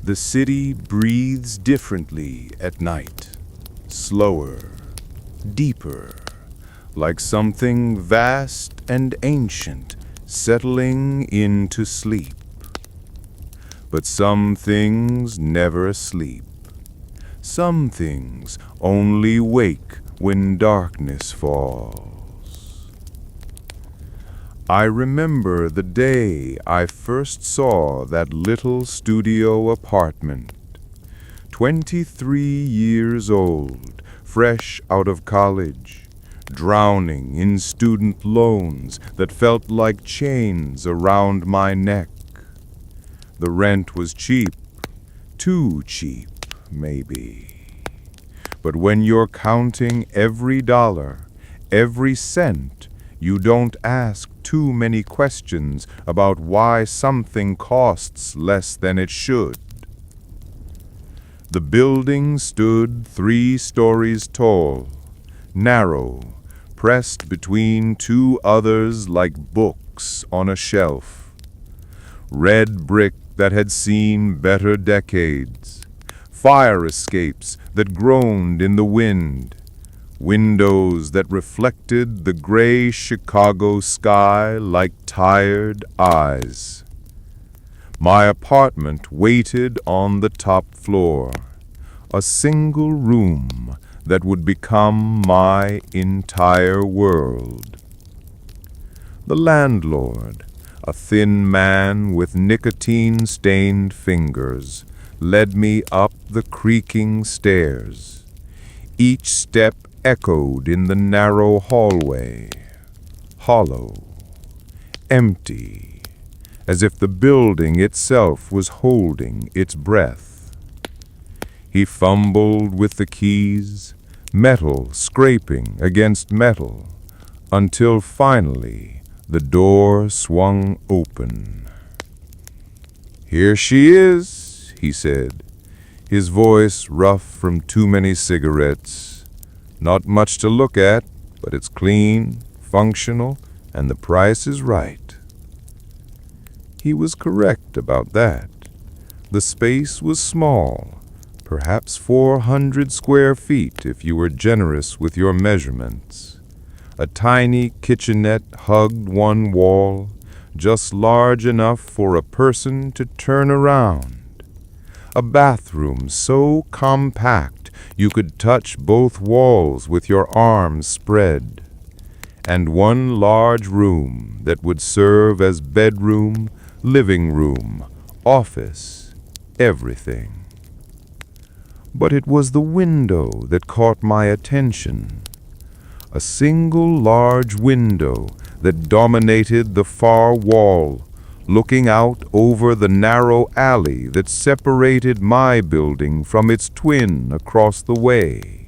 The city breathes differently at night, slower, deeper, like something vast and ancient settling into sleep. But some things never sleep. Some things only wake when darkness falls. I remember the day I first saw that little studio apartment. 23 years old, fresh out of college, drowning in student loans that felt like chains around my neck. The rent was cheap, too cheap, maybe. But when you're counting every dollar, every cent, you don't ask too many questions about why something costs less than it should. The building stood 3 stories tall, narrow, pressed between 2 others like books on a shelf. Red brick that had seen better decades, fire escapes that groaned in the wind, windows that reflected the gray Chicago sky like tired eyes. My apartment waited on the top floor, a single room that would become my entire world. The landlord, a thin man with nicotine-stained fingers, led me up the creaking stairs. Each step echoed in the narrow hallway, hollow, empty, as if the building itself was holding its breath. He fumbled with the keys, metal scraping against metal, until finally the door swung open. "Here she is," he said, his voice rough from too many cigarettes. "Not much to look at, but it's clean, functional, and the price is right." He was correct about that. The space was small, perhaps 400 square feet if you were generous with your measurements. A tiny kitchenette hugged one wall, just large enough for a person to turn around. A bathroom so compact you could touch both walls with your arms spread. And one large room that would serve as bedroom, living room, office, everything. But it was the window that caught my attention. A single large window that dominated the far wall, looking out over the narrow alley that separated my building from its twin across the way.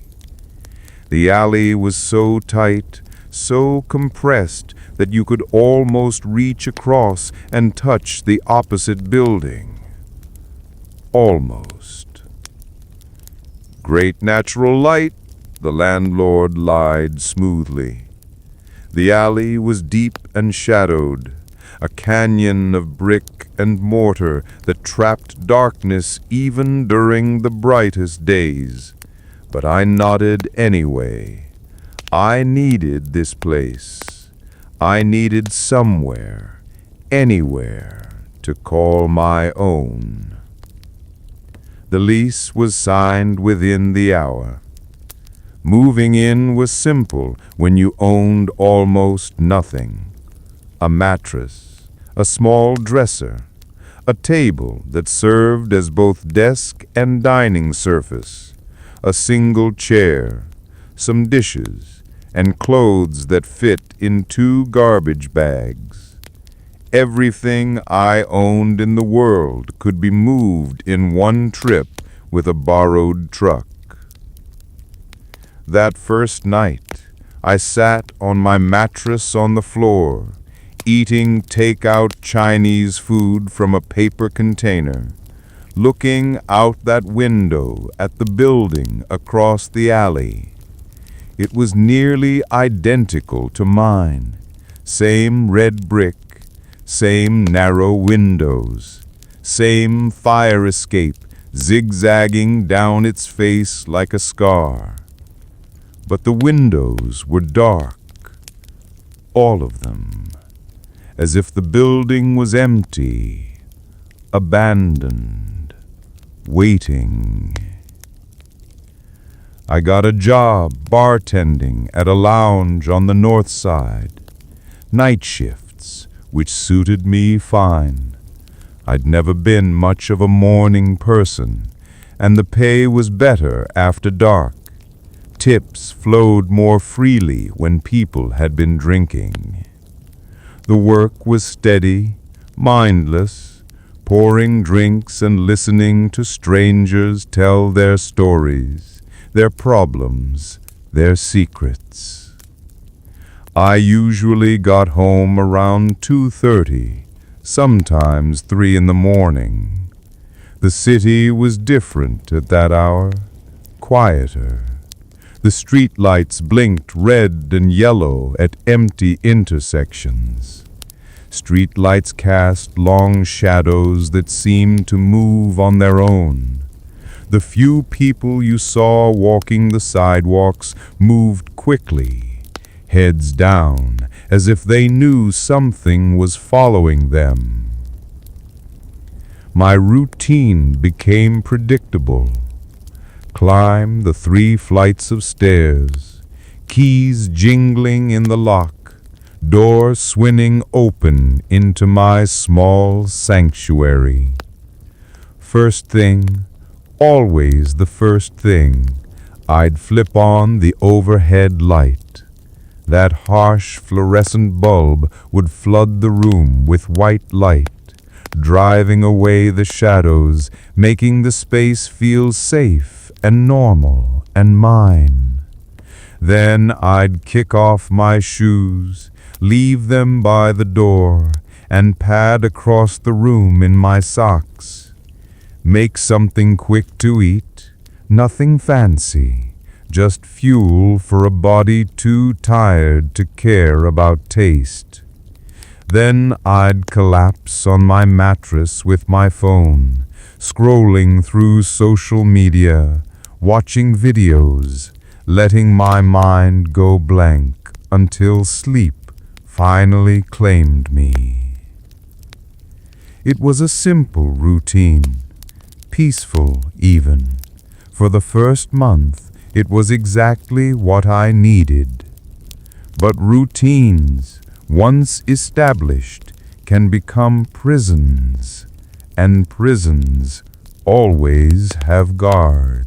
The alley was so tight, so compressed, that you could almost reach across and touch the opposite building. Almost. "Great natural light," the landlord lied smoothly. The alley was deep and shadowed, a canyon of brick and mortar that trapped darkness even during the brightest days. But I nodded anyway. I needed this place. I needed somewhere, anywhere, to call my own. The lease was signed within the hour. Moving in was simple when you owned almost nothing. A mattress, a small dresser, a table that served as both desk and dining surface, a single chair, some dishes, and clothes that fit in 2 garbage bags. Everything I owned in the world could be moved in one trip with a borrowed truck. That first night, I sat on my mattress on the floor, eating take-out Chinese food from a paper container, looking out that window at the building across the alley. It was nearly identical to mine. Same red brick, same narrow windows, same fire escape zigzagging down its face like a scar. But the windows were dark, all of them, as if the building was empty, abandoned, waiting. I got a job bartending at a lounge on the north side, night shifts, which suited me fine. I'd never been much of a morning person, and the pay was better after dark. Tips flowed more freely when people had been drinking. The work was steady, mindless, pouring drinks and listening to strangers tell their stories, their problems, their secrets. I usually got home around 2:30, sometimes 3 in the morning. The city was different at that hour, quieter. The street lights blinked red and yellow at empty intersections. Street lights cast long shadows that seemed to move on their own. The few people you saw walking the sidewalks moved quickly, heads down, as if they knew something was following them. My routine became predictable. Climb the 3 flights of stairs, keys jingling in the lock, door swinging open into my small sanctuary. First thing, always the first thing, I'd flip on the overhead light. That harsh fluorescent bulb would flood the room with white light, driving away the shadows, making the space feel safe and normal and mine. Then I'd kick off my shoes, leave them by the door, and pad across the room in my socks. Make something quick to eat, nothing fancy, just fuel for a body too tired to care about taste. Then I'd collapse on my mattress with my phone, scrolling through social media, watching videos, letting my mind go blank until sleep finally claimed me. It was a simple routine, peaceful even. For the first month, it was exactly what I needed. But routines, once established, can become prisons, and prisons always have guards.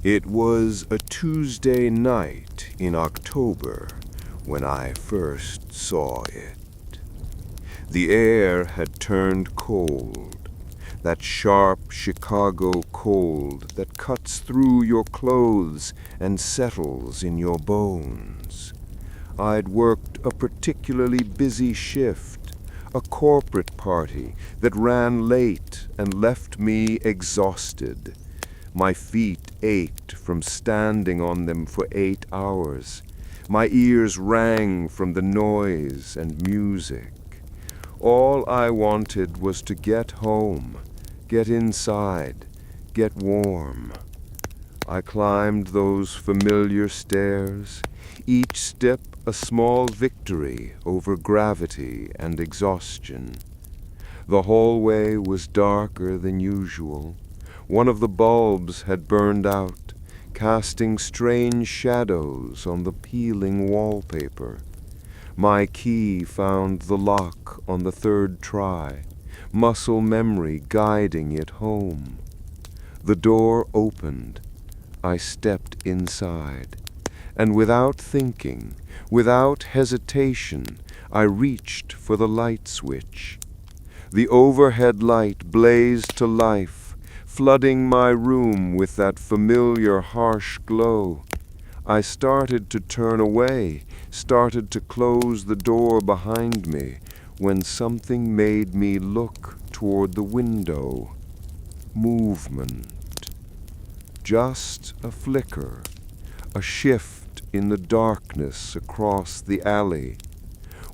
It was a Tuesday night in October when I first saw it. The air had turned cold, that sharp Chicago cold that cuts through your clothes and settles in your bones. I'd worked a particularly busy shift, a corporate party that ran late and left me exhausted. My feet ached from standing on them for 8 hours. My ears rang from the noise and music. All I wanted was to get home, get inside, get warm. I climbed those familiar stairs, each step a small victory over gravity and exhaustion. The hallway was darker than usual. One of the bulbs had burned out, casting strange shadows on the peeling wallpaper. My key found the lock on the 3rd try, muscle memory guiding it home. The door opened. I stepped inside, and without thinking, without hesitation, I reached for the light switch. The overhead light blazed to life, flooding my room with that familiar harsh glow. I started to turn away, started to close the door behind me, when something made me look toward the window. movement. Just a flicker, a shift in the darkness across the alley.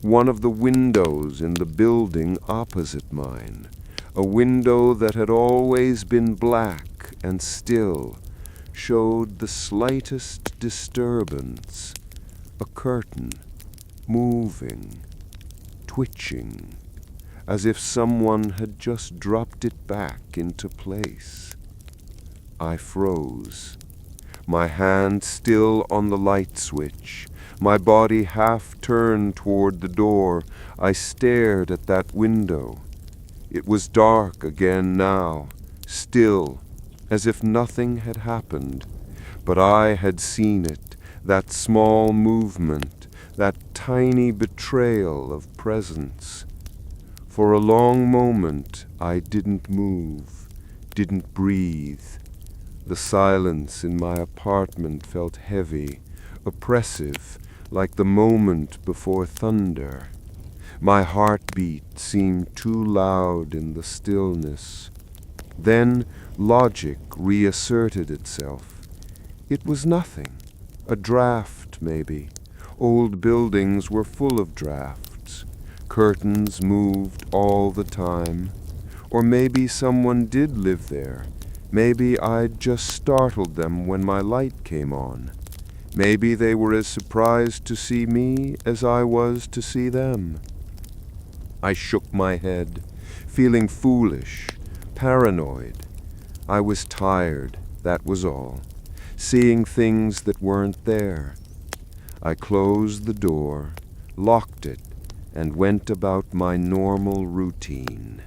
One of the windows in the building opposite mine, a window that had always been black and still, showed the slightest disturbance, a curtain, moving, twitching, as if someone had just dropped it back into place. I froze, my hand still on the light switch, my body half turned toward the door. I stared at that window. It was dark again now, still, as if nothing had happened. But I had seen it, that small movement, that tiny betrayal of presence. For a long moment I didn't move, didn't breathe. The silence in my apartment felt heavy, oppressive, like the moment before thunder. My heartbeat seemed too loud in the stillness. Then logic reasserted itself. It was nothing, a draft maybe. Old buildings were full of drafts. Curtains moved all the time. Or maybe someone did live there. Maybe I'd just startled them when my light came on. Maybe they were as surprised to see me as I was to see them. I shook my head, feeling foolish, paranoid. I was tired, that was all, seeing things that weren't there. I closed the door, locked it, and went about my normal routine.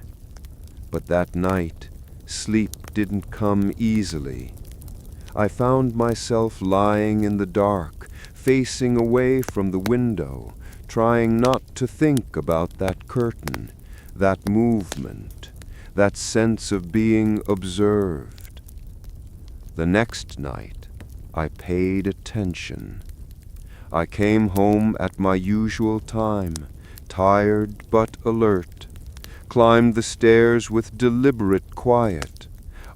But that night, sleep didn't come easily. I found myself lying in the dark, facing away from the window, trying not to think about that curtain, that movement, that sense of being observed. The next night, I paid attention. I came home at my usual time, tired but alert, climbed the stairs with deliberate quiet,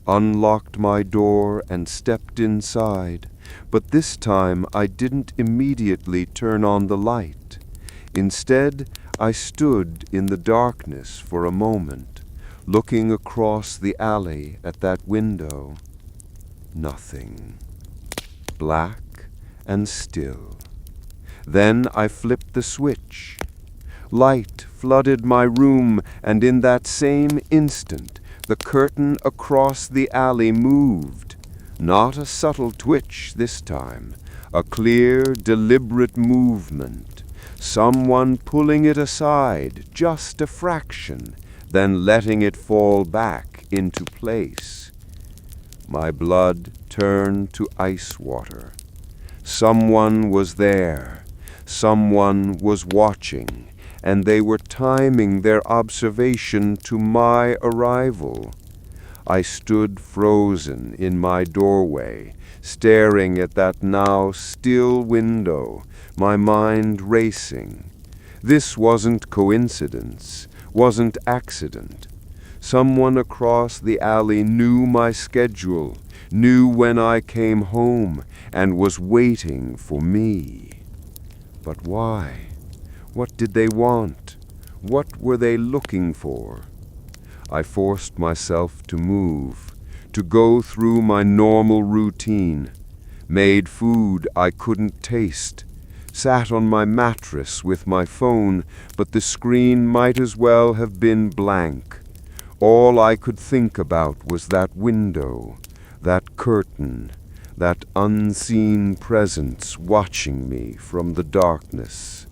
unlocked my door and stepped inside, but this time I didn't immediately turn on the light. Instead, I stood in the darkness for a moment, looking across the alley at that window. Nothing. Black and still. Then I flipped the switch. Light flooded my room, and in that same instant, the curtain across the alley moved. Not a subtle twitch this time, a clear, deliberate movement. Someone pulling it aside just a fraction, then letting it fall back into place. My blood turned to ice water. Someone was there. Someone was watching, and they were timing their observation to my arrival. I stood frozen in my doorway, staring at that now still window, my mind racing. This wasn't coincidence, wasn't accident. Someone across the alley knew my schedule, knew when I came home, and was waiting for me. But why? What did they want? What were they looking for? I forced myself to move, to go through my normal routine, made food I couldn't taste, sat on my mattress with my phone, but the screen might as well have been blank. All I could think about was that window, that curtain, that unseen presence watching me from the darkness.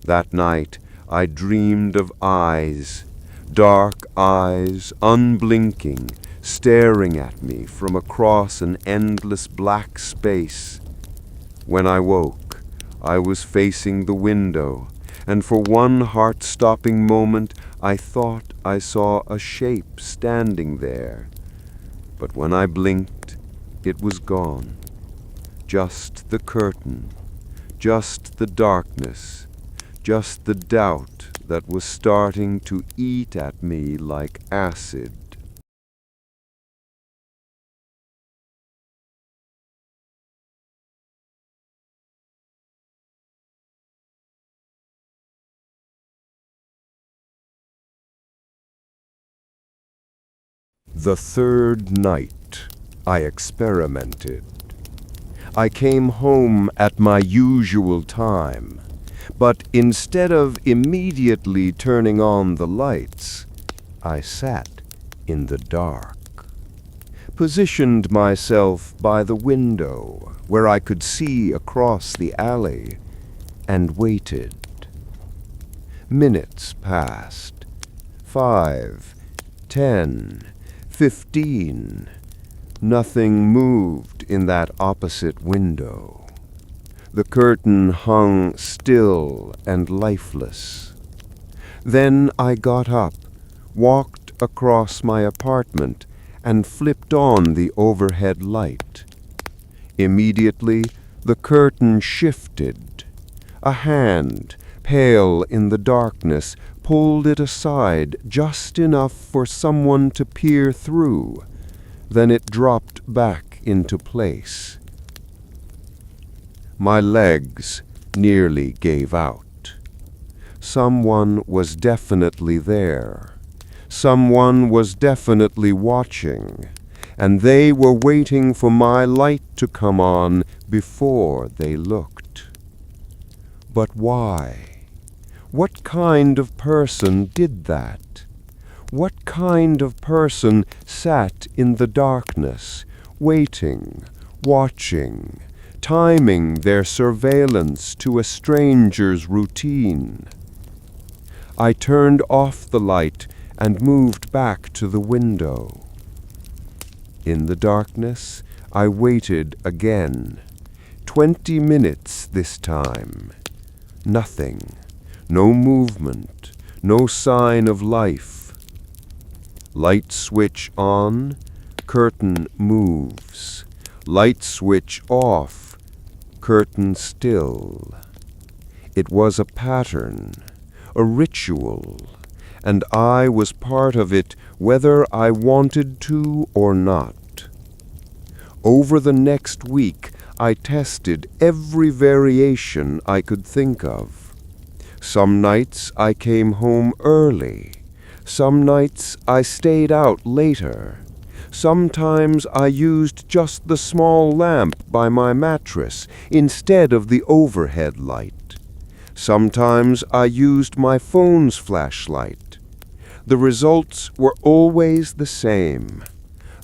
That night I dreamed of eyes, dark eyes, unblinking, staring at me from across an endless black space. When I woke, I was facing the window, and for one heart-stopping moment I thought I saw a shape standing there. But when I blinked, it was gone. Just the curtain, just the darkness, just the doubt that was starting to eat at me like acid. The third night, I experimented. I came home at my usual time, but instead of immediately turning on the lights, I sat in the dark, positioned myself by the window where I could see across the alley, and waited. Minutes passed. 5, 10, 15. Nothing moved in that opposite window. The curtain hung still and lifeless. Then I got up, walked across my apartment, and flipped on the overhead light. Immediately, the curtain shifted. A hand, pale in the darkness, pulled it aside just enough for someone to peer through. Then it dropped back into place. My legs nearly gave out. Someone was definitely there. Someone was definitely watching, and they were waiting for my light to come on before they looked. But why? What kind of person did that? What kind of person sat in the darkness, waiting, watching, timing their surveillance to a stranger's routine? I turned off the light and moved back to the window. In the darkness, I waited again. 20 minutes this time. Nothing. No movement. No sign of life. Light switch on, curtain moves. Light switch off, curtain still. It was a pattern, a ritual, and I was part of it whether I wanted to or not. Over the next week, I tested every variation I could think of. Some nights I came home early. Some nights I stayed out later. Sometimes I used just the small lamp by my mattress instead of the overhead light. Sometimes I used my phone's flashlight. The results were always the same.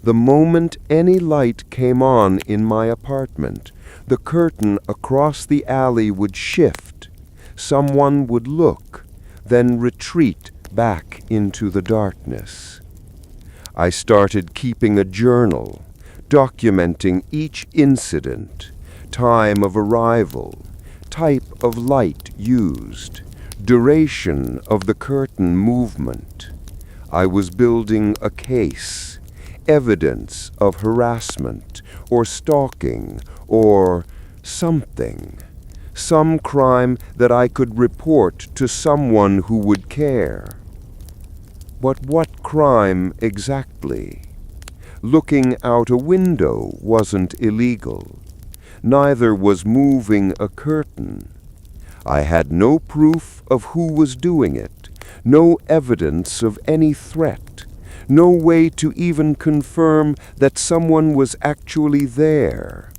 The moment any light came on in my apartment, the curtain across the alley would shift. Someone would look, then retreat back into the darkness. I started keeping a journal, documenting each incident, time of arrival, type of light used, duration of the curtain movement. I was building a case, evidence of harassment or stalking or something, some crime that I could report to someone who would care. But what crime exactly? Looking out a window wasn't illegal. Neither was moving a curtain. I had no proof of who was doing it, no evidence of any threat, no way to even confirm that someone was actually there.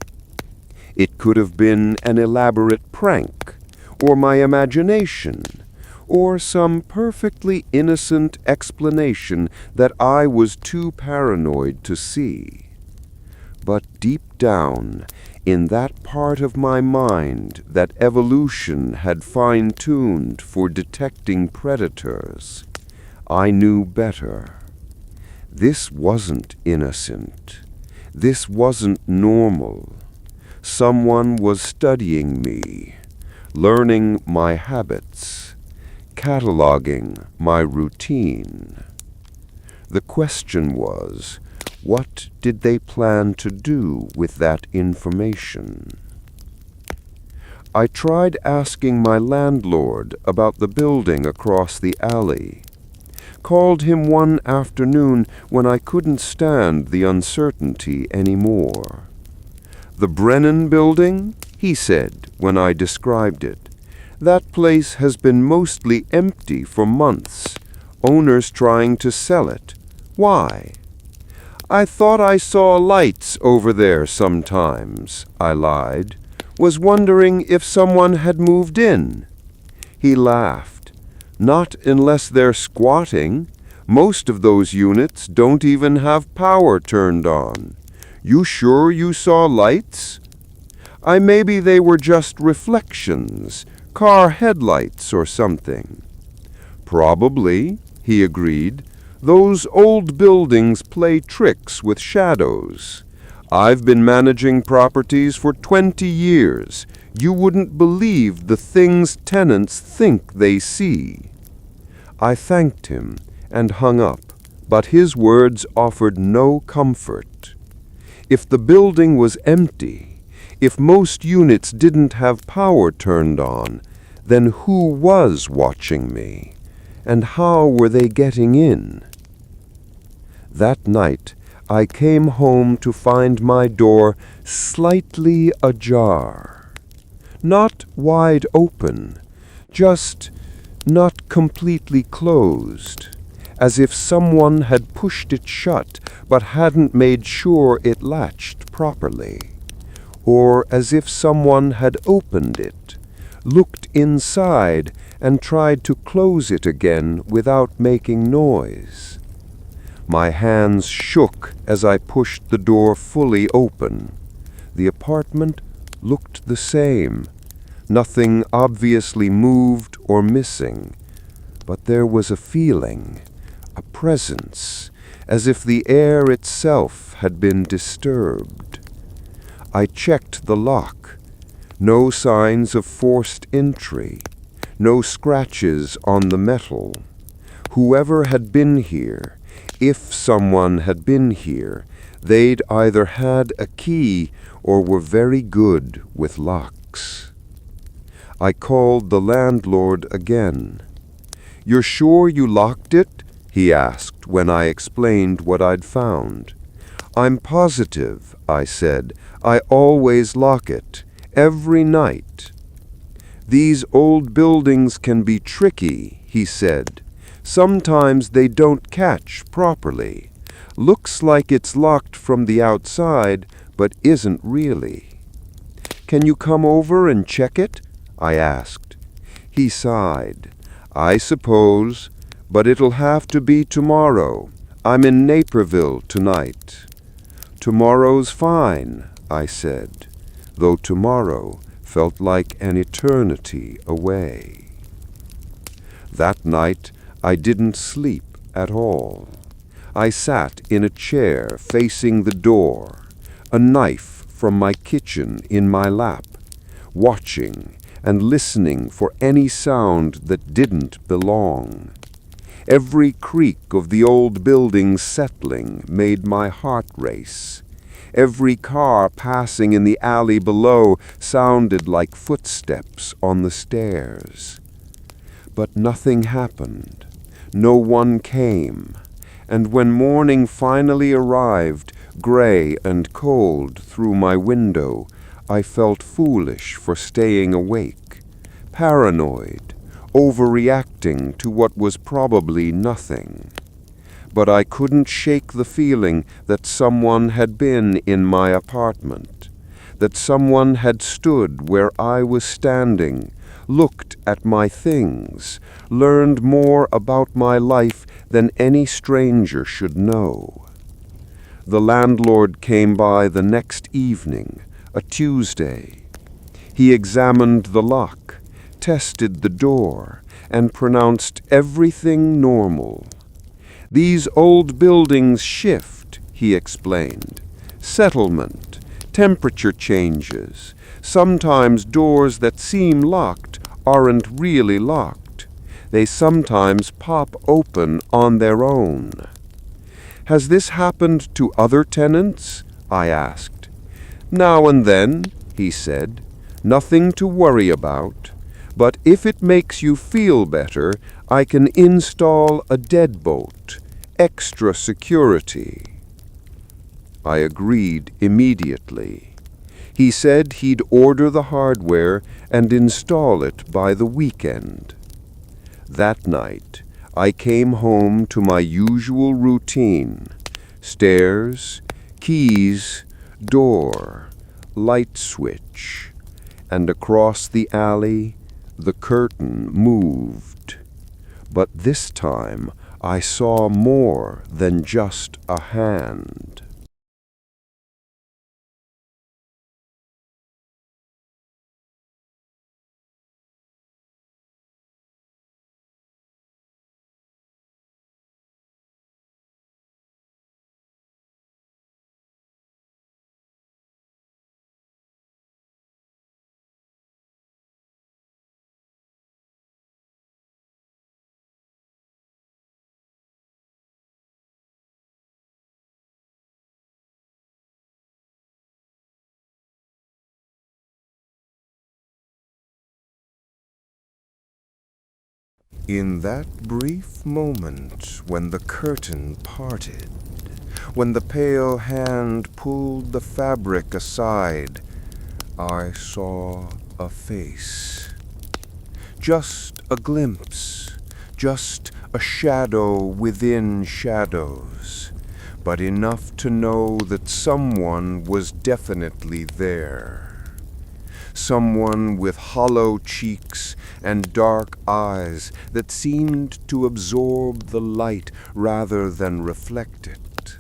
It could have been an elaborate prank, or my imagination, or some perfectly innocent explanation that I was too paranoid to see. But deep down, in that part of my mind that evolution had fine-tuned for detecting predators, I knew better. This wasn't innocent. This wasn't normal. Someone was studying me, learning my habits, cataloging my routine. The question was, what did they plan to do with that information? I tried asking my landlord about the building across the alley. Called him one afternoon when I couldn't stand the uncertainty anymore. "The Brennan Building?" he said when I described it. "That place has been mostly empty for months. Owners trying to sell it. Why?" I thought I saw lights over there sometimes, I lied. Was wondering if someone had moved in. He laughed. Not unless they're squatting. Most of those units don't even have power turned on. You sure you saw lights? Maybe they were just reflections, car headlights or something. Probably, he agreed. Those old buildings play tricks with shadows. I've been managing properties for 20 years. You wouldn't believe the things tenants think they see. I thanked him and hung up, but his words offered no comfort. If the building was empty, if most units didn't have power turned on, then who was watching me? And how were they getting in? That night, I came home to find my door slightly ajar. Not wide open, just not completely closed, as if someone had pushed it shut but hadn't made sure it latched properly, or as if someone had opened it, looked inside, and tried to close it again without making noise. My hands shook as I pushed the door fully open. The apartment looked the same. Nothing obviously moved or missing, but there was a feeling, a presence, as if the air itself had been disturbed. I checked the lock. No signs of forced entry. No scratches on the metal. Whoever had been here, if someone had been here, they'd either had a key or were very good with locks. I called the landlord again. "You're sure you locked it?" he asked when I explained what I'd found. "I'm positive," I said. "I always lock it, every night." "These old buildings can be tricky," he said. "Sometimes they don't catch properly. Looks like it's locked from the outside, but isn't really." "Can you come over and check it?" I asked. He sighed. "I suppose, but it'll have to be tomorrow. I'm in Naperville tonight." "Tomorrow's fine," I said, though tomorrow felt like an eternity away. That night, I didn't sleep at all. I sat in a chair facing the door, a knife from my kitchen in my lap, watching and listening for any sound that didn't belong. Every creak of the old buildings settling made my heart race. Every car passing in the alley below sounded like footsteps on the stairs. But nothing happened. No one came, and when morning finally arrived, gray and cold through my window, I felt foolish for staying awake, paranoid, overreacting to what was probably nothing. But I couldn't shake the feeling that someone had been in my apartment, that someone had stood where I was standing, looked at my things, learned more about my life than any stranger should know. The landlord came by the next evening, a Tuesday. He examined the lock, tested the door, and pronounced everything normal. "These old buildings shift," he explained. "Settlement, temperature changes. Sometimes doors that seem locked aren't really locked. They sometimes pop open on their own." "Has this happened to other tenants?" I asked. "Now and then," he said. "Nothing to worry about. But if it makes you feel better, I can install a deadbolt, extra security." I agreed immediately. He said he'd order the hardware and install it by the weekend. That night, I came home to my usual routine, Stairs, keys, door, light switch, and across the alley the curtain moved. But this time I saw more than just a hand. In that brief moment when the curtain parted, when the pale hand pulled the fabric aside, I saw a face. Just a glimpse, just a shadow within shadows, but enough to know that someone was definitely there. Someone with hollow cheeks and dark eyes that seemed to absorb the light rather than reflect it.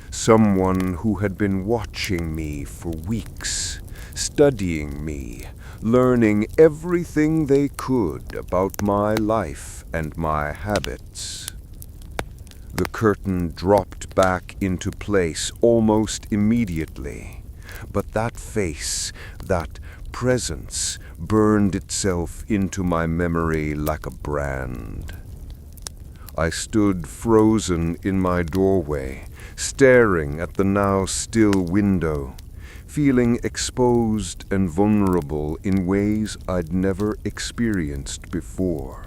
Someone who had been watching me for weeks, studying me, learning everything they could about my life and my habits. The curtain dropped back into place almost immediately, but that face, that presence, burned itself into my memory like a brand. I stood frozen in my doorway, staring at the now still window, feeling exposed and vulnerable in ways I'd never experienced before.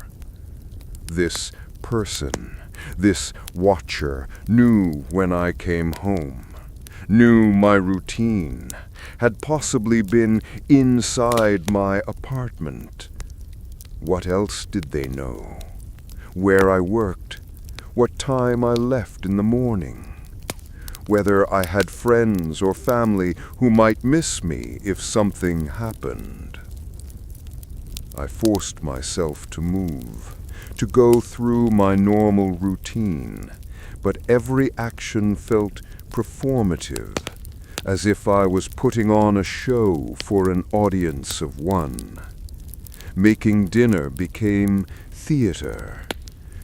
This person, this watcher, knew when I came home, knew my routine, had possibly been inside my apartment. What else did they know? Where I worked, what time I left in the morning, whether I had friends or family who might miss me if something happened. I forced myself to move, to go through my normal routine, but every action felt performative, as if I was putting on a show for an audience of one. Making dinner became theater.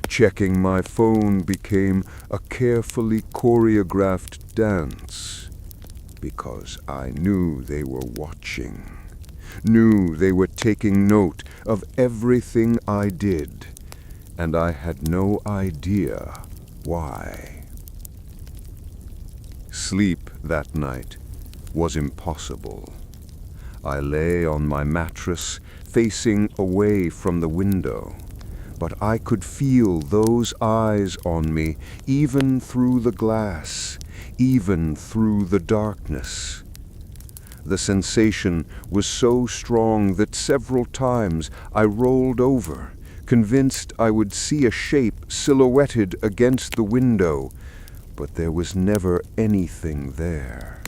Checking my phone became a carefully choreographed dance, because I knew they were watching, knew they were taking note of everything I did, and I had no idea why. Sleep that night was impossible. I lay on my mattress, facing away from the window, but I could feel those eyes on me even through the glass, even through the darkness. The sensation was so strong that several times I rolled over, convinced I would see a shape silhouetted against the window, but there was never anything there.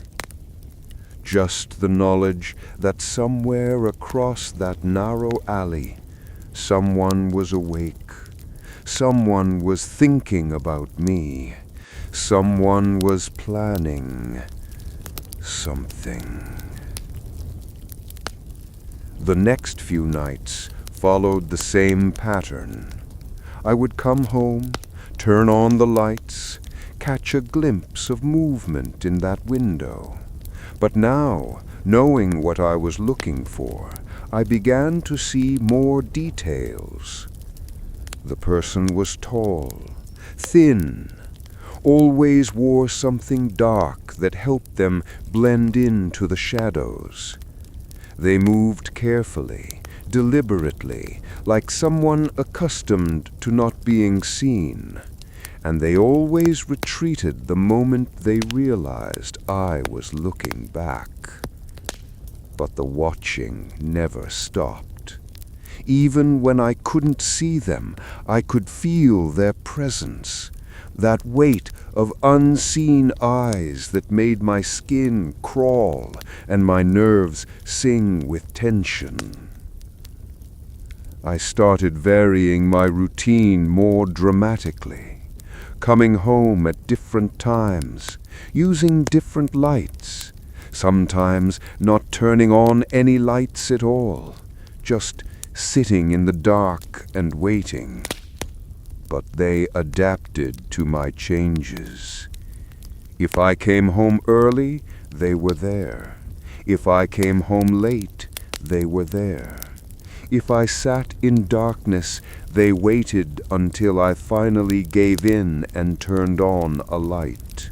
Just the knowledge that somewhere across that narrow alley, someone was awake, someone was thinking about me, someone was planning something. The next few nights followed the same pattern. I would come home, turn on the lights, catch a glimpse of movement in that window. But now, knowing what I was looking for, I began to see more details. The person was tall, thin, always wore something dark that helped them blend into the shadows. They moved carefully, deliberately, like someone accustomed to not being seen, and they always retreated the moment they realized I was looking back. But the watching never stopped. Even when I couldn't see them, I could feel their presence, that weight of unseen eyes that made my skin crawl and my nerves sing with tension. I started varying my routine more dramatically, coming home at different times, using different lights, sometimes not turning on any lights at all, just sitting in the dark and waiting. But they adapted to my changes. If I came home early, they were there. If I came home late, they were there. If I sat in darkness, they waited until I finally gave in and turned on a light.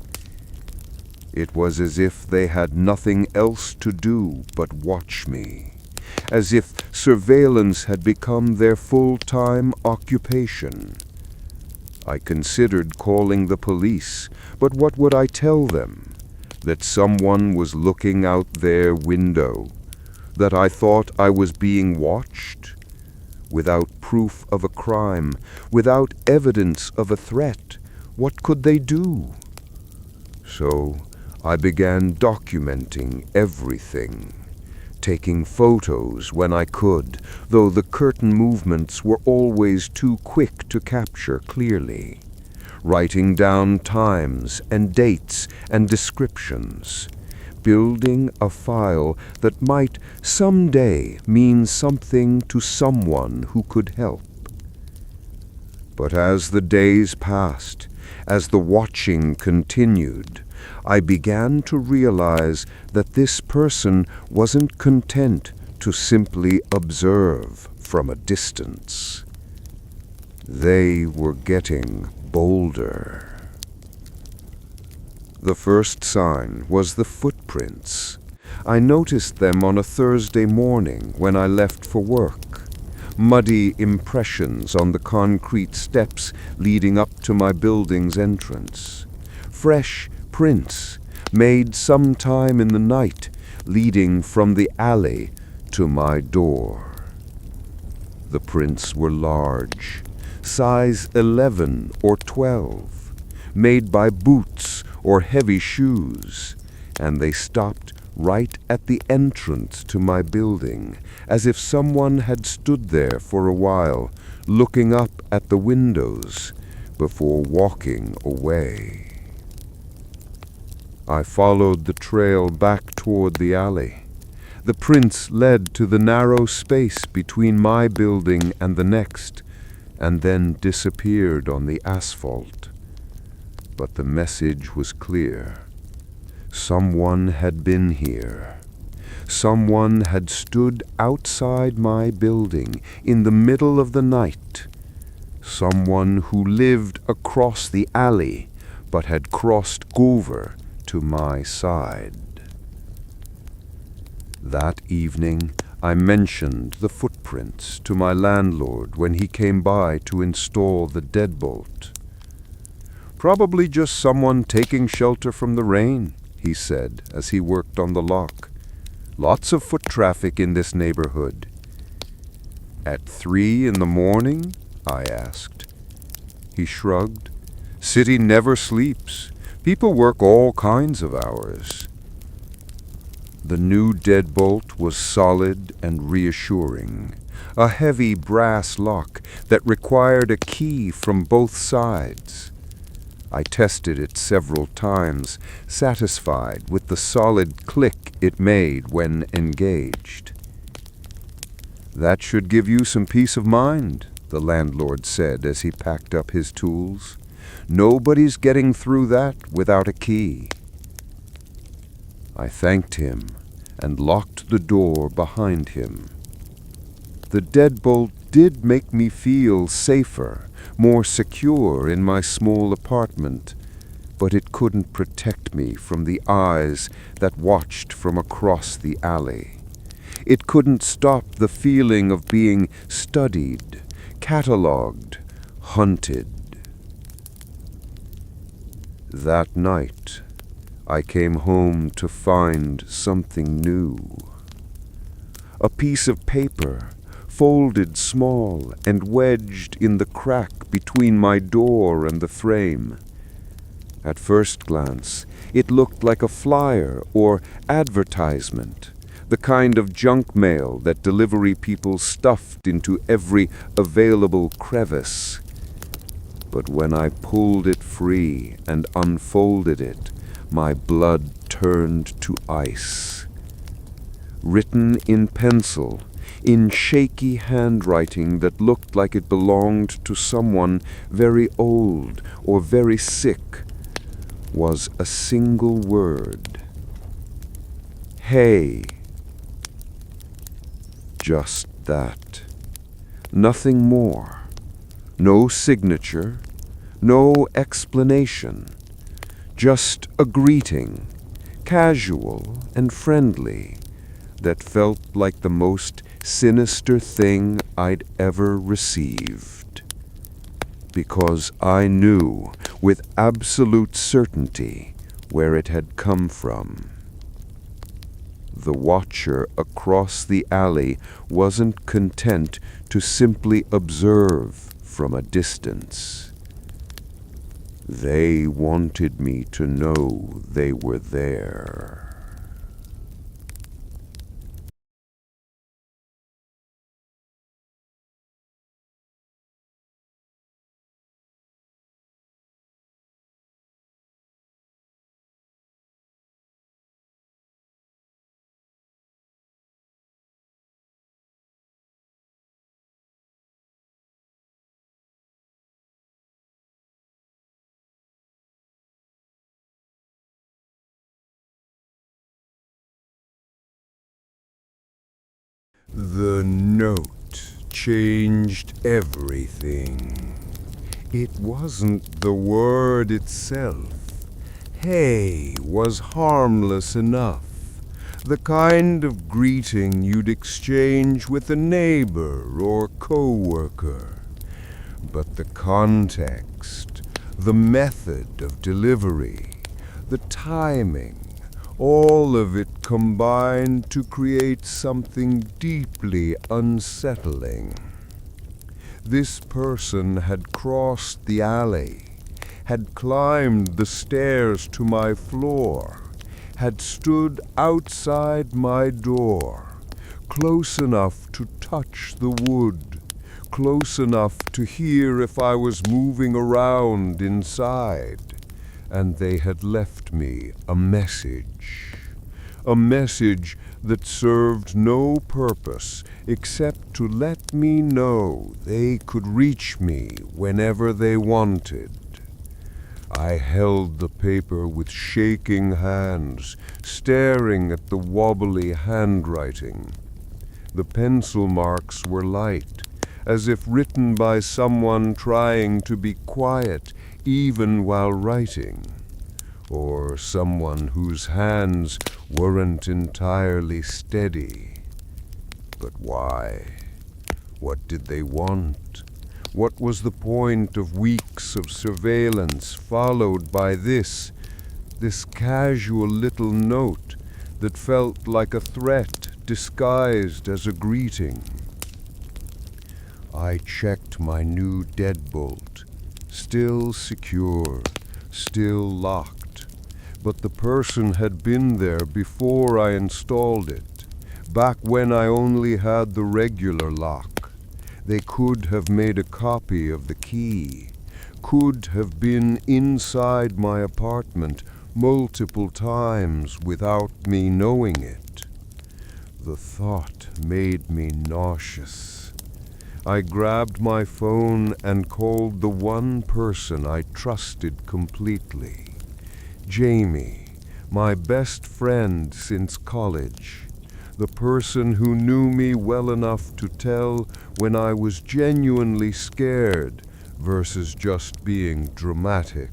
It was as if they had nothing else to do but watch me, as if surveillance had become their full-time occupation. I considered calling the police, but what would I tell them? That someone was looking out their window? That I thought I was being watched? Without proof of a crime, without evidence of a threat, what could they do? So I began documenting everything, taking photos when I could, though the curtain movements were always too quick to capture clearly, writing down times and dates and descriptions, building a file that might someday mean something to someone who could help. But as the days passed, as the watching continued, I began to realize that this person wasn't content to simply observe from a distance. They were getting bolder. The first sign was the footprints. I noticed them on a Thursday morning when I left for work. Muddy impressions on the concrete steps leading up to my building's entrance. Fresh prints made sometime in the night leading from the alley to my door. The prints were large, size 11 or 12, made by boots or heavy shoes, and they stopped right at the entrance to my building, as if someone had stood there for a while, looking up at the windows before walking away. I followed the trail back toward the alley. The prints led to the narrow space between my building and the next, and then disappeared on the asphalt. But the message was clear. Someone had been here. Someone had stood outside my building in the middle of the night. Someone who lived across the alley but had crossed over to my side. That evening, I mentioned the footprints to my landlord when he came by to install the deadbolt. "Probably just someone taking shelter from the rain," he said as he worked on the lock. "Lots of foot traffic in this neighborhood." "At 3 in the morning?" I asked. He shrugged. "City never sleeps. People work all kinds of hours." The new deadbolt was solid and reassuring, a heavy brass lock that required a key from both sides. I tested it several times, satisfied with the solid click it made when engaged. "That should give you some peace of mind," the landlord said as he packed up his tools. "Nobody's getting through that without a key." I thanked him and locked the door behind him. The deadbolt did make me feel safer, more secure in my small apartment, but it couldn't protect me from the eyes that watched from across the alley. It couldn't stop the feeling of being studied, catalogued, hunted. That night, I came home to find something new. A piece of paper folded small and wedged in the crack between my door and the frame. At first glance, it looked like a flyer or advertisement, the kind of junk mail that delivery people stuffed into every available crevice. But when I pulled it free and unfolded it, my blood turned to ice. Written in pencil, in shaky handwriting that looked like it belonged to someone very old or very sick, was a single word. Hey. Just that. Nothing more. No signature. No explanation. Just a greeting, casual and friendly, that felt like the most sinister thing I'd ever received. Because I knew with absolute certainty where it had come from. The watcher across the alley wasn't content to simply observe from a distance. They wanted me to know they were there. The note changed everything. It wasn't the word itself. Hey was harmless enough. The kind of greeting you'd exchange with a neighbor or co-worker. But the context, the method of delivery, the timing, all of it combined to create something deeply unsettling. This person had crossed the alley, had climbed the stairs to my floor, had stood outside my door, close enough to touch the wood, close enough to hear if I was moving around inside. And they had left me a message that served no purpose except to let me know they could reach me whenever they wanted. I held the paper with shaking hands, staring at the wobbly handwriting. The pencil marks were light, as if written by someone trying to be quiet even while writing, or someone whose hands weren't entirely steady. But why? What did they want? What was the point of weeks of surveillance followed by this casual little note that felt like a threat disguised as a greeting? I checked my new deadbolt. Still secure, still locked. But the person had been there before I installed it, back when I only had the regular lock. They could have made a copy of the key, could have been inside my apartment multiple times without me knowing it. The thought made me nauseous. I grabbed my phone and called the one person I trusted completely. Jamie, my best friend since college. The person who knew me well enough to tell when I was genuinely scared versus just being dramatic.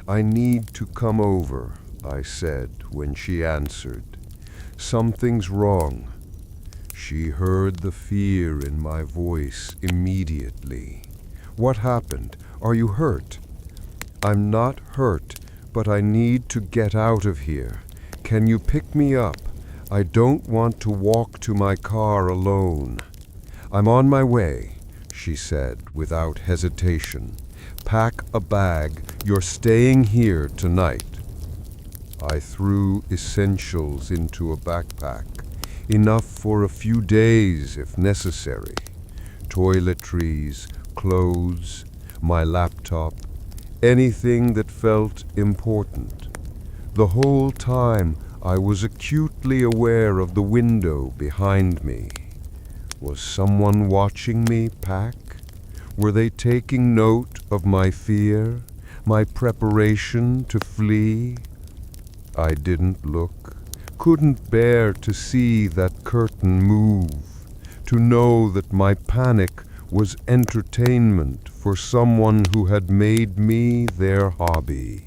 I need to come over, I said when she answered. Something's wrong. She heard the fear in my voice immediately. What happened? Are you hurt? I'm not hurt, but I need to get out of here. Can you pick me up? I don't want to walk to my car alone. I'm on my way, she said without hesitation. Pack a bag. You're staying here tonight. I threw essentials into a backpack, enough for a few days if necessary. Toiletries, clothes, my laptop, anything that felt important. The whole time I was acutely aware of the window behind me. Was someone watching me pack? Were they taking note of my fear, my preparation to flee? I didn't look, couldn't bear to see that curtain move, to know that my panic was entertainment for someone who had made me their hobby.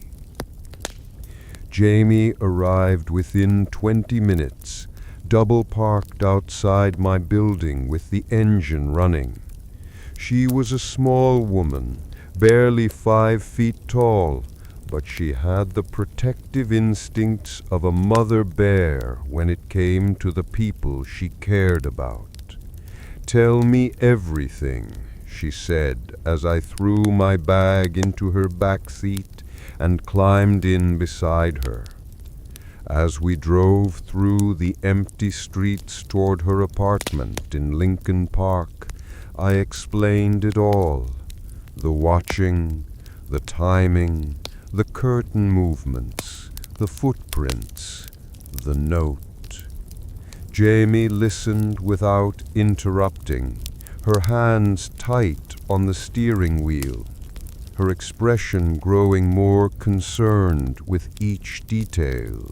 Jamie arrived within 20 minutes, double parked outside my building with the engine running. She was a small woman, barely 5 feet tall, but she had the protective instincts of a mother bear when it came to the people she cared about. "Tell me everything," she said as I threw my bag into her back seat and climbed in beside her. As we drove through the empty streets toward her apartment in Lincoln Park, I explained it all. The watching, the timing, the curtain movements, the footprints, the note. Jamie listened without interrupting, her hands tight on the steering wheel, her expression growing more concerned with each detail.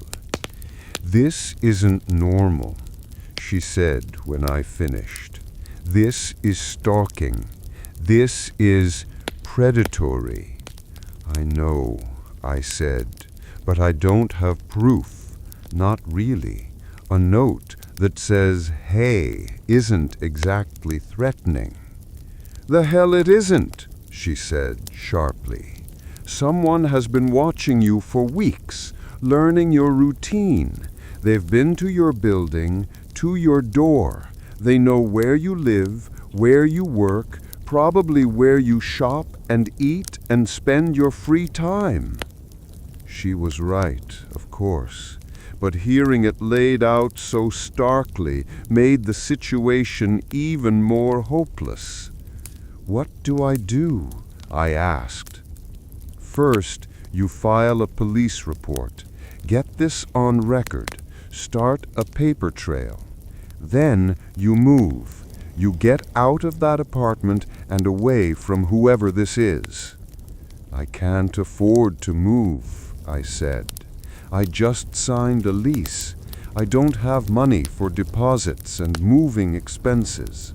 "This isn't normal," she said when I finished. "This is stalking. This is predatory." "I know," I said, "but I don't have proof. Not really. A note that says, 'Hey,' isn't exactly threatening." "The hell it isn't," she said sharply. "Someone has been watching you for weeks, learning your routine. They've been to your building, to your door. They know where you live, where you work, probably where you shop and eat and spend your free time." She was right, of course, but hearing it laid out so starkly made the situation even more hopeless. "What do I do?" I asked. "First, you file a police report. Get this on record. Start a paper trail. Then you move. You get out of that apartment and away from whoever this is." "I can't afford to move," I said. "I just signed a lease. I don't have money for deposits and moving expenses."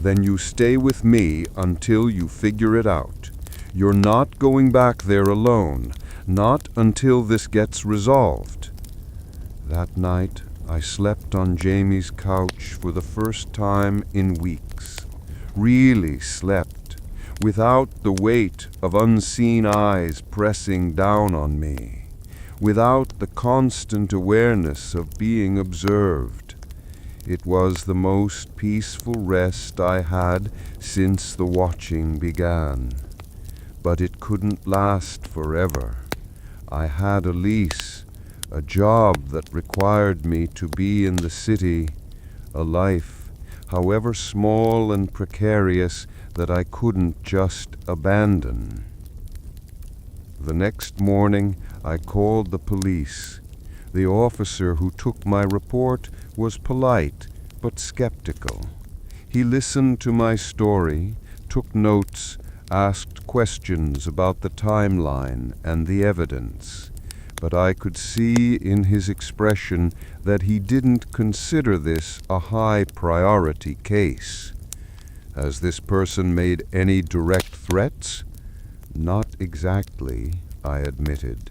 "Then you stay with me until you figure it out. You're not going back there alone, not until this gets resolved." That night, I slept on Jamie's couch for the first time in weeks. Really slept, without the weight of unseen eyes pressing down on me, without the constant awareness of being observed. It was the most peaceful rest I had since the watching began. But it couldn't last forever. I had a lease, a job that required me to be in the city, a life, however small and precarious, that I couldn't just abandon. The next morning, I called the police. The officer who took my report was polite but skeptical. He listened to my story, took notes, asked questions about the timeline and the evidence. But I could see in his expression that he didn't consider this a high priority case. "Has this person made any direct threats?" "Not exactly," I admitted.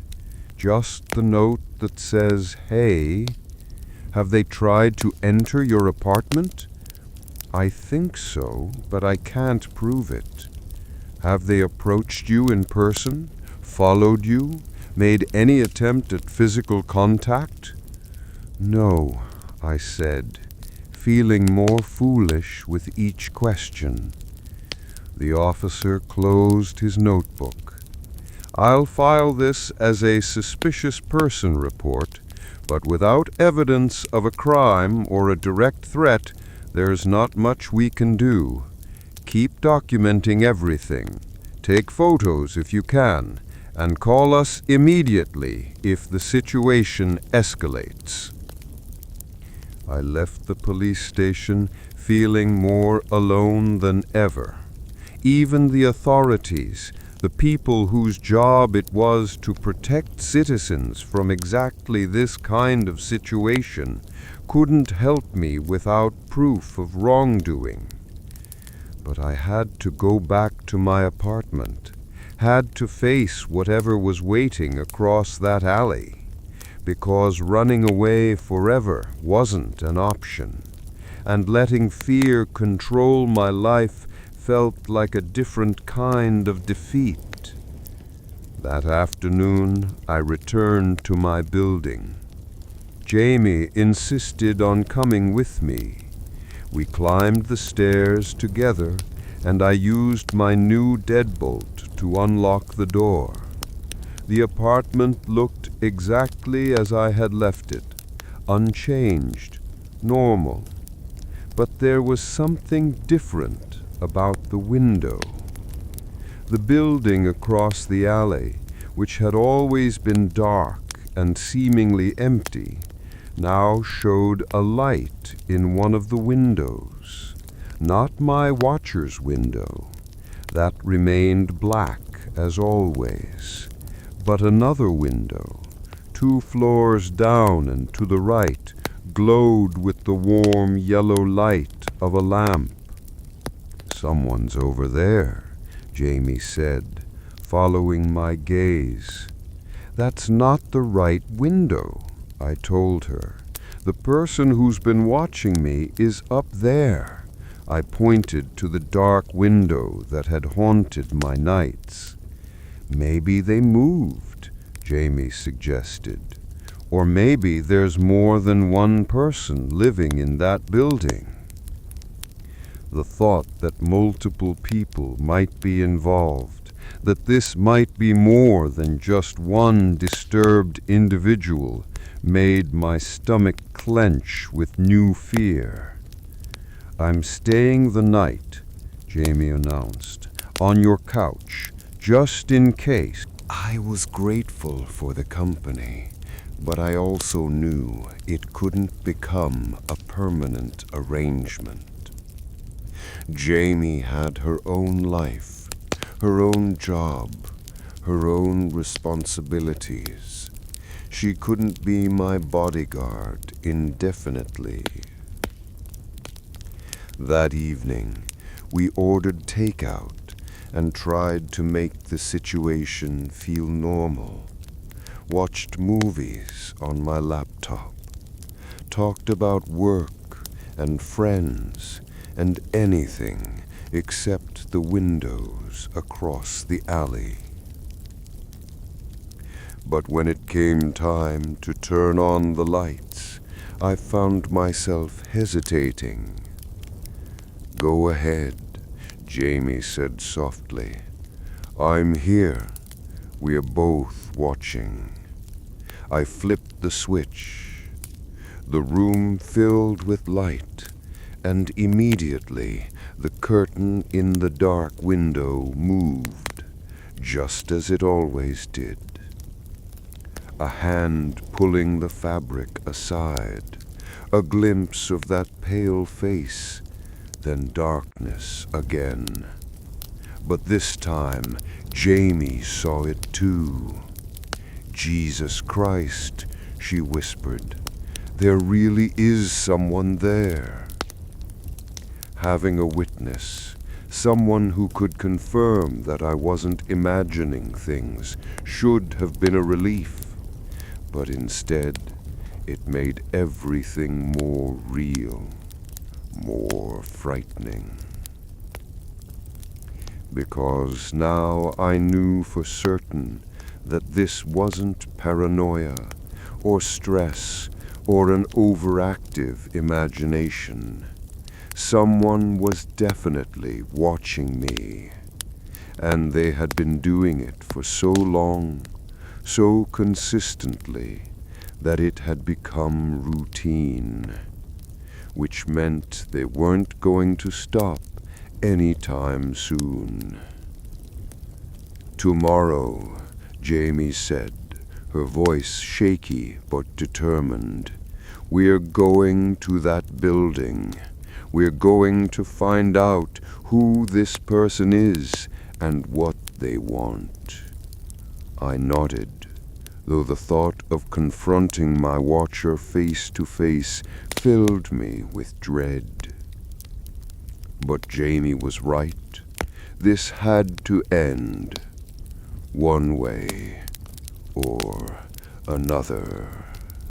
"Just the note that says, 'Hey.' Have they tried to enter your apartment?" "I think so, but I can't prove it." "Have they approached you in person, followed you, made any attempt at physical contact?" "No," I said, feeling more foolish with each question. The officer closed his notebook. "I'll file this as a suspicious person report, but without evidence of a crime or a direct threat, there's not much we can do. Keep documenting everything. Take photos if you can, and call us immediately if the situation escalates." I left the police station feeling more alone than ever. Even the authorities, the people whose job it was to protect citizens from exactly this kind of situation, couldn't help me without proof of wrongdoing. But I had to go back to my apartment, had to face whatever was waiting across that alley, because running away forever wasn't an option, and letting fear control my life felt like a different kind of defeat. That afternoon, I returned to my building. Jamie insisted on coming with me. We climbed the stairs together, and I used my new deadbolt to unlock the door. The apartment looked exactly as I had left it, unchanged, normal. But there was something different about the window. The building across the alley, which had always been dark and seemingly empty, now showed a light in one of the windows. Not my watcher's window. That remained black as always. But another window, 2 floors down and to the right, glowed with the warm yellow light of a lamp. "Someone's over there," Jamie said, following my gaze. "That's not the right window," I told her. "The person who's been watching me is up there." I pointed to the dark window that had haunted my nights. "Maybe they moved," Jamie suggested. "Or maybe there's more than one person living in that building." The thought that multiple people might be involved, that this might be more than just one disturbed individual, made my stomach clench with new fear. "I'm staying the night," Jamie announced, "on your couch, just in case." I was grateful for the company, but I also knew it couldn't become a permanent arrangement. Jamie had her own life, her own job, her own responsibilities. She couldn't be my bodyguard indefinitely. That evening, we ordered takeout and tried to make the situation feel normal. Watched movies on my laptop. Talked about work and friends and anything except the windows across the alley. But when it came time to turn on the lights, I found myself hesitating. "Go ahead," Jamie said softly. "I'm here. We're both watching." I flipped the switch. The room filled with light, and immediately the curtain in the dark window moved, just as it always did. A hand pulling the fabric aside, a glimpse of that pale face, then darkness again. But this time, Jamie saw it too. "Jesus Christ," she whispered, "there really is someone there." Having a witness, someone who could confirm that I wasn't imagining things, should have been a relief. But instead, it made everything more real, more frightening. Because now I knew for certain that this wasn't paranoia or stress or an overactive imagination. Someone was definitely watching me, and they had been doing it for so long, so consistently, that it had become routine, which meant they weren't going to stop anytime soon. "Tomorrow," Jamie said, her voice shaky but determined, "we're going to that building. We're going to find out who this person is and what they want." I nodded, though the thought of confronting my watcher face to face filled me with dread. But Jamie was right. This had to end, one way or another.